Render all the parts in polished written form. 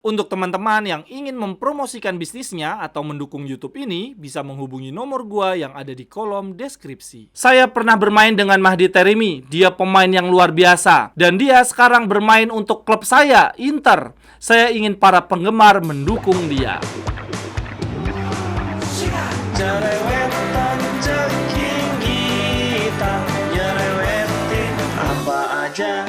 Untuk teman-teman yang ingin mempromosikan bisnisnya atau mendukung YouTube ini, bisa menghubungi nomor gua yang ada di kolom deskripsi. Saya pernah bermain dengan Mahdi Taremi, dia pemain yang luar biasa. Dan dia sekarang bermain untuk klub saya, Inter. Saya ingin para penggemar mendukung dia. Jerewetan ceking kita, nyerewetin apa aja.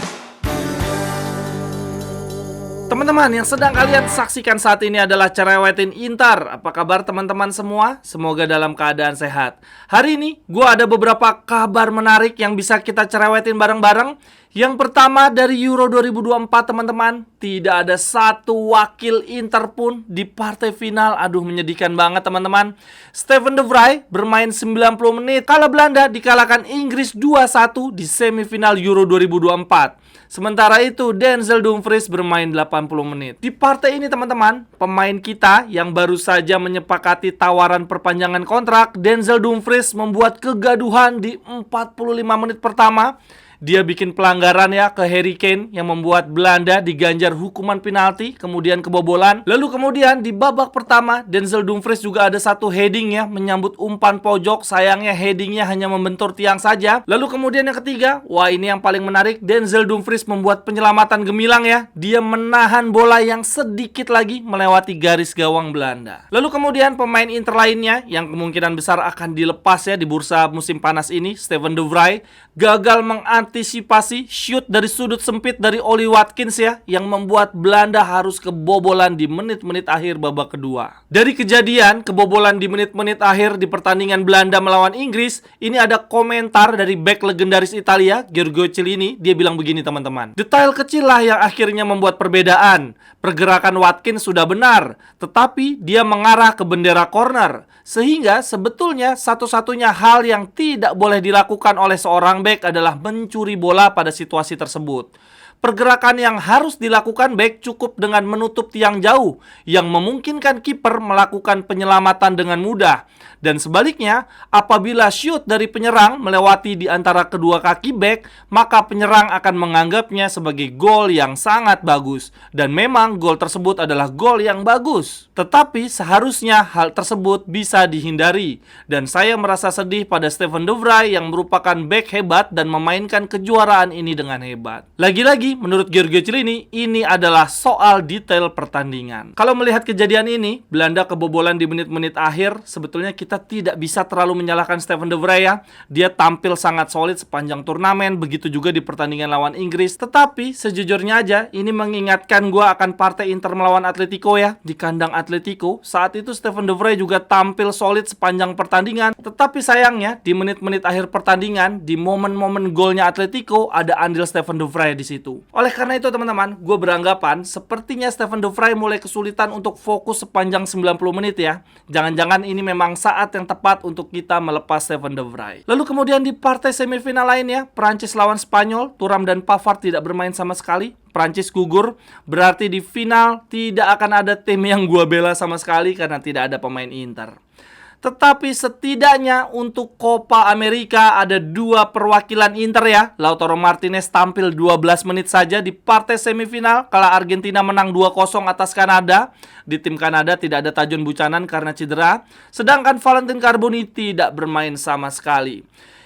Teman-teman, yang sedang kalian saksikan saat ini adalah Cerewetin Inter. Apa kabar teman-teman semua? Semoga dalam keadaan sehat. Hari ini, gua ada beberapa kabar menarik yang bisa kita cerewetin bareng-bareng. Yang pertama dari Euro 2024 teman-teman. Tidak ada satu wakil Inter pun di partai final. Aduh, menyedihkan banget teman-teman. Steven De Vrij bermain 90 menit. Kala Belanda dikalahkan Inggris 2-1 di semifinal Euro 2024. Sementara itu, Denzel Dumfries bermain 80 menit. Di partai ini teman-teman, pemain kita yang baru saja menyepakati tawaran perpanjangan kontrak, Denzel Dumfries membuat kegaduhan di 45 menit pertama. Dia bikin pelanggaran ya ke Harry Kane yang membuat Belanda diganjar hukuman penalti, kemudian kebobolan. Lalu kemudian di babak pertama, Denzel Dumfries juga ada satu heading ya, menyambut umpan pojok. Sayangnya headingnya hanya membentur tiang saja. Lalu kemudian yang ketiga, wah ini yang paling menarik, Denzel Dumfries membuat penyelamatan gemilang ya. Dia menahan bola yang sedikit lagi melewati garis gawang Belanda. Lalu kemudian pemain Inter lainnya yang kemungkinan besar akan dilepas ya di bursa musim panas ini, Steven De Vrij, gagal mengantisipasi shoot dari sudut sempit dari Oli Watkins ya, yang membuat Belanda harus kebobolan di menit-menit akhir babak kedua. Dari kejadian kebobolan di menit-menit akhir di pertandingan Belanda melawan Inggris, ini ada komentar dari bek legendaris Italia, Giorgio Chiellini. Dia bilang begini teman-teman, detail kecil lah yang akhirnya membuat perbedaan. Pergerakan Watkins sudah benar, tetapi dia mengarah ke bendera corner. Sehingga sebetulnya satu-satunya hal yang tidak boleh dilakukan oleh seorang bek adalah mencuri bola pada situasi tersebut. Pergerakan yang harus dilakukan bek cukup dengan menutup tiang jauh yang memungkinkan kiper melakukan penyelamatan dengan mudah. Dan sebaliknya, apabila shoot dari penyerang melewati di antara kedua kaki bek, maka penyerang akan menganggapnya sebagai gol yang sangat bagus. Dan memang gol tersebut adalah gol yang bagus. Tetapi seharusnya hal tersebut bisa dihindari. Dan saya merasa sedih pada Steven De Vrij yang merupakan bek hebat dan memainkan kejuaraan ini dengan hebat. Lagi-lagi, menurut Giorgio Chiellini, ini adalah soal detail pertandingan. Kalau melihat kejadian ini, Belanda kebobolan di menit-menit akhir, sebetulnya kita tidak bisa terlalu menyalahkan Steven De Vrij ya. Dia tampil sangat solid sepanjang turnamen, begitu juga di pertandingan lawan Inggris. Tetapi sejujurnya aja, ini mengingatkan gue akan partai Inter melawan Atletico ya, di kandang Atletico. Saat itu Steven De Vrij juga tampil solid sepanjang pertandingan. Tetapi sayangnya, di menit-menit akhir pertandingan, di momen-momen golnya Atletico, ada andil Steven De Vrij di situ. Oleh karena itu teman-teman, gue beranggapan sepertinya Steven De Vrij mulai kesulitan untuk fokus sepanjang 90 menit ya. Jangan-jangan ini memang saat yang tepat untuk kita melepas Steven De Vrij. Lalu kemudian di partai semifinal lainnya, Prancis lawan Spanyol, Thuram dan Pavard tidak bermain sama sekali. Prancis gugur, berarti di final tidak akan ada tim yang gue bela sama sekali karena tidak ada pemain Inter. Tetapi setidaknya untuk Copa America ada dua perwakilan Inter ya. Lautaro Martinez tampil 12 menit saja di partai semifinal kala Argentina menang 2-0 atas Kanada. Di tim Kanada tidak ada Tajon Buchanan karena cedera, sedangkan Valentin Carboni tidak bermain sama sekali.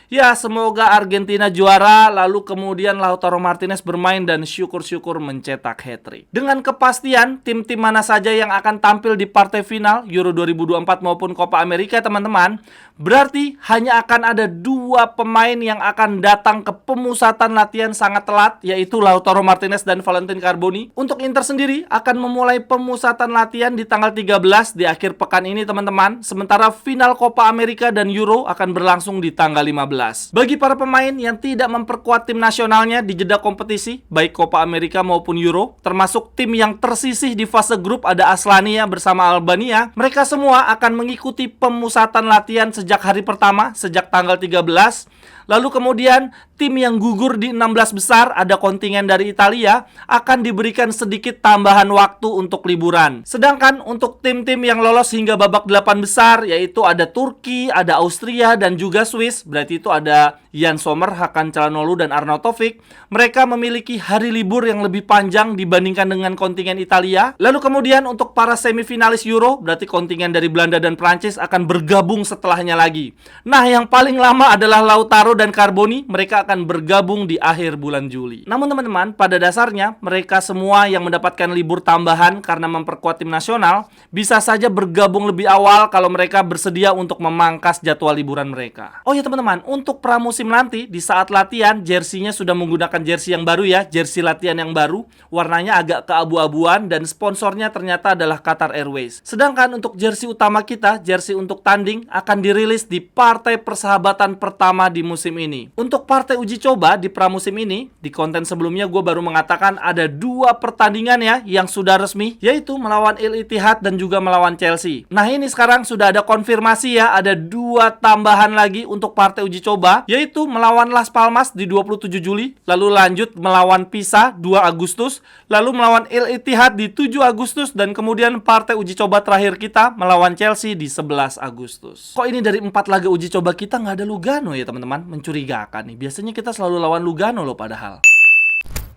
Ya, semoga Argentina juara, lalu kemudian Lautaro Martinez bermain dan syukur-syukur mencetak hat-trick. Dengan kepastian, tim-tim mana saja yang akan tampil di partai final Euro 2024 maupun Copa America, teman-teman, berarti hanya akan ada dua pemain yang akan datang ke pemusatan latihan sangat telat, yaitu Lautaro Martinez dan Valentin Carboni. Untuk Inter sendiri akan memulai pemusatan latihan di tanggal 13 di akhir pekan ini, teman-teman. Sementara final Copa America dan Euro akan berlangsung di tanggal 15. Bagi para pemain yang tidak memperkuat tim nasionalnya di jeda kompetisi, baik Copa America maupun Euro, termasuk tim yang tersisih di fase grup ada Aslania bersama Albania, mereka semua akan mengikuti pemusatan latihan sejak hari pertama, sejak tanggal 13. Lalu kemudian tim yang gugur di 16 besar, ada kontingen dari Italia, akan diberikan sedikit tambahan waktu untuk liburan. Sedangkan untuk tim-tim yang lolos hingga babak 8 besar, yaitu ada Turki, ada Austria, dan juga Swiss, berarti itu yaitu ada Yann Sommer, Hakan Calhanoglu, dan Arnaud Taufik. Mereka memiliki hari libur yang lebih panjang dibandingkan dengan kontingen Italia. Lalu kemudian untuk para semifinalis Euro, berarti kontingen dari Belanda dan Prancis akan bergabung setelahnya lagi. Nah, yang paling lama adalah Lautaro dan Carboni. Mereka akan bergabung di akhir bulan Juli. Namun teman-teman, pada dasarnya mereka semua yang mendapatkan libur tambahan karena memperkuat tim nasional bisa saja bergabung lebih awal kalau mereka bersedia untuk memangkas jadwal liburan mereka. Oh ya teman-teman, untuk pramusim nanti di saat latihan, jersinya sudah menggunakan jersey yang baru ya, jersey latihan yang baru, warnanya agak keabu-abuan dan sponsornya ternyata adalah Qatar Airways. Sedangkan untuk jersey utama kita, jersey untuk tanding akan dirilis di partai persahabatan pertama di musim ini. Untuk partai uji coba di pramusim ini, di konten sebelumnya gue baru mengatakan ada 2 pertandingan ya yang sudah resmi, yaitu melawan Al Ittihad dan juga melawan Chelsea. Nah, ini sekarang sudah ada konfirmasi ya, ada 2 tambahan lagi untuk partai uji coba, yaitu melawan Las Palmas di 27 Juli, lalu lanjut melawan Pisa 2 Agustus, lalu melawan Al Ittihad di 7 Agustus, dan kemudian partai uji coba terakhir kita melawan Chelsea di 11 Agustus. Kok ini dari 4 laga uji coba kita nggak ada Lugano ya teman-teman? Mencurigakan nih, biasanya kita selalu lawan Lugano loh padahal.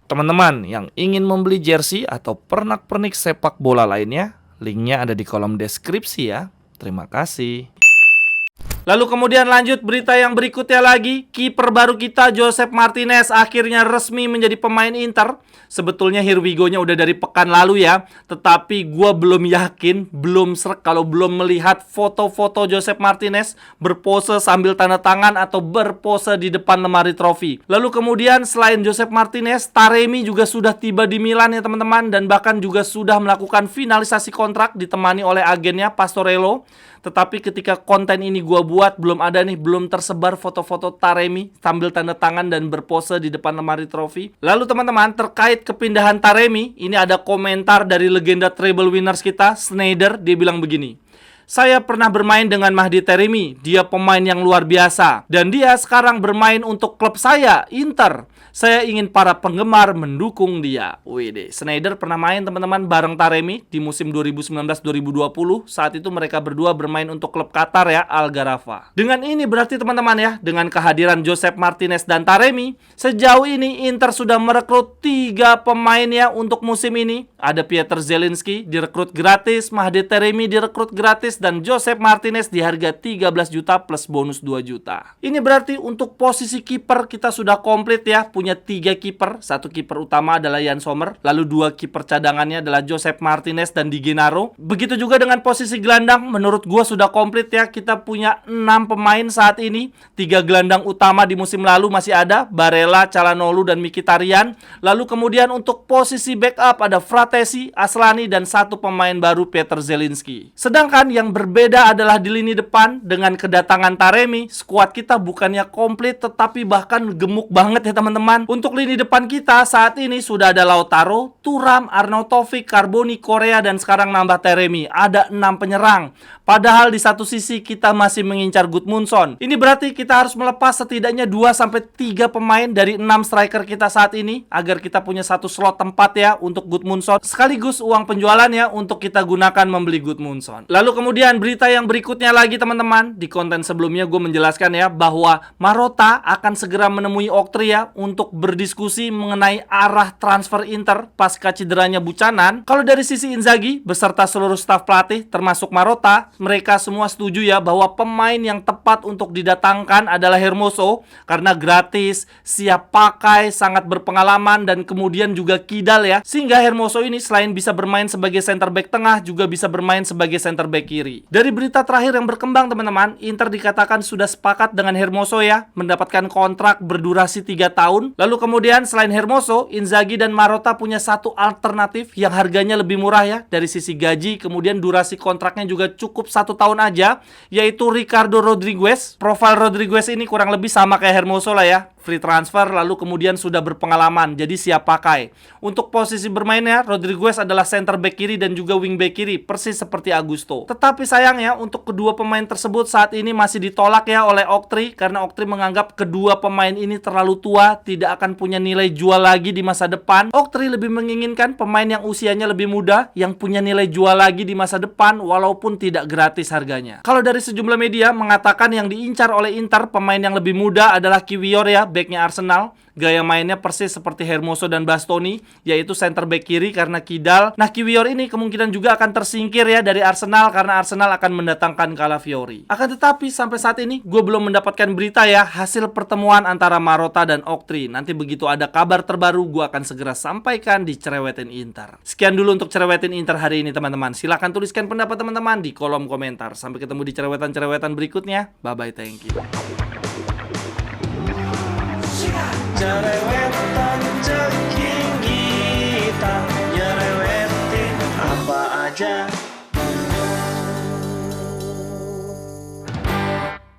Teman-teman yang ingin membeli jersey atau pernak-pernik sepak bola lainnya, linknya ada di kolom deskripsi ya. Terima kasih. Lalu kemudian lanjut berita yang berikutnya lagi. Kiper baru kita Josep Martinez akhirnya resmi menjadi pemain Inter. Sebetulnya here we go-nya udah dari pekan lalu ya, tetapi gue belum yakin, belum srek kalau belum melihat foto-foto Josep Martinez berpose sambil tanda tangan atau berpose di depan lemari trofi. Lalu kemudian selain Josep Martinez, Taremi juga sudah tiba di Milan ya teman-teman, dan bahkan juga sudah melakukan finalisasi kontrak ditemani oleh agennya Pastorello. Tetapi ketika konten ini gue buat, belum ada nih, belum tersebar foto-foto Taremi sambil tanda tangan dan berpose di depan lemari trofi. Lalu teman-teman, terkait kepindahan Taremi, ini ada komentar dari legenda treble winners kita, Sneijder. Dia bilang begini: "Saya pernah bermain dengan Mahdi Taremi. Dia pemain yang luar biasa. Dan dia sekarang bermain untuk klub saya, Inter. Saya ingin para penggemar mendukung dia." Wih, Sneijder pernah main teman-teman bareng Taremi di musim 2019-2020. Saat itu mereka berdua bermain untuk klub Qatar ya, Al Gharafa. Dengan ini berarti teman-teman ya, dengan kehadiran Josep Martinez dan Taremi, sejauh ini Inter sudah merekrut 3 pemain ya untuk musim ini. Ada Pieter Zielinski direkrut gratis, Mahdi Taremi direkrut gratis, dan Josep Martinez di harga 13 juta plus bonus 2 juta. Ini berarti untuk posisi kiper kita sudah komplit ya, punya 3 kiper. 1 kiper utama adalah Yann Sommer, lalu 2 kiper cadangannya adalah Josep Martinez dan Di Gennaro. Begitu juga dengan posisi gelandang, menurut gua sudah komplit ya. Kita punya 6 pemain saat ini. 3 gelandang utama di musim lalu masih ada, Barella, Calhanoglu, dan Mkhitaryan. Lalu kemudian untuk posisi backup ada Fratesi, Aslani, dan 1 pemain baru, Pieter Zielinski. Sedangkan yang berbeda adalah di lini depan. Dengan kedatangan Taremi, skuad kita bukannya komplit tetapi bahkan gemuk banget ya teman-teman. Untuk lini depan kita saat ini sudah ada Lautaro, Thuram, Arnaud Taufik, Carboni, Korea, dan sekarang nambah Taremi. Ada 6 penyerang. Padahal di satu sisi kita masih mengincar Gudmundsson. Ini berarti kita harus melepas setidaknya 2-3 pemain dari 6 striker kita saat ini agar kita punya 1 slot tempat ya untuk Gudmundsson, sekaligus uang penjualannya untuk kita gunakan membeli Gudmundsson. Lalu kemudian berita yang berikutnya lagi teman-teman. Di konten sebelumnya gue menjelaskan ya bahwa Marotta akan segera menemui Oktria untuk berdiskusi mengenai arah transfer Inter pasca cederanya Buchanan. Kalau dari sisi Inzaghi beserta seluruh staf pelatih termasuk Marotta, mereka semua setuju ya bahwa pemain yang tepat untuk didatangkan adalah Hermoso karena gratis, siap pakai, sangat berpengalaman, dan kemudian juga kidal ya. Sehingga Hermoso ini selain bisa bermain sebagai center back tengah, juga bisa bermain sebagai center back kiri. Dari berita terakhir yang berkembang teman-teman, Inter dikatakan sudah sepakat dengan Hermoso ya, mendapatkan kontrak berdurasi 3 tahun. Lalu kemudian selain Hermoso, Inzaghi dan Marotta punya 1 alternatif yang harganya lebih murah ya, dari sisi gaji, kemudian durasi kontraknya juga cukup 1 tahun aja, yaitu Ricardo Rodriguez. Profil Rodriguez ini kurang lebih sama kayak Hermoso lah ya, free transfer, lalu kemudian sudah berpengalaman, jadi siap pakai. Untuk posisi bermainnya, Rodriguez adalah center back kiri dan juga wing back kiri, persis seperti Augusto. Tetapi sayangnya untuk kedua pemain tersebut saat ini masih ditolak ya oleh Oktri, karena Oktri menganggap kedua pemain ini terlalu tua, tidak akan punya nilai jual lagi di masa depan. Oak Tree lebih menginginkan pemain yang usianya lebih muda, yang punya nilai jual lagi di masa depan, walaupun tidak gratis harganya. Kalau dari sejumlah media mengatakan yang diincar oleh Inter pemain yang lebih muda adalah Kiwior ya, backnya Arsenal. Gaya mainnya persis seperti Hermoso dan Bastoni, yaitu center back kiri karena kidal. Nah, Kiwior ini kemungkinan juga akan tersingkir ya dari Arsenal karena Arsenal akan mendatangkan Calafiori. Akan tetapi sampai saat ini gue belum mendapatkan berita ya hasil pertemuan antara Marotta dan Oak Tree. Nanti begitu ada kabar terbaru gue akan segera sampaikan di Cerewetin Inter. Sekian dulu untuk Cerewetin Inter hari ini teman-teman. Silahkan tuliskan pendapat teman-teman di kolom komentar. Sampai ketemu di cerewetan-cerewetan berikutnya. Bye-bye, thank you. Cerewetan Ceki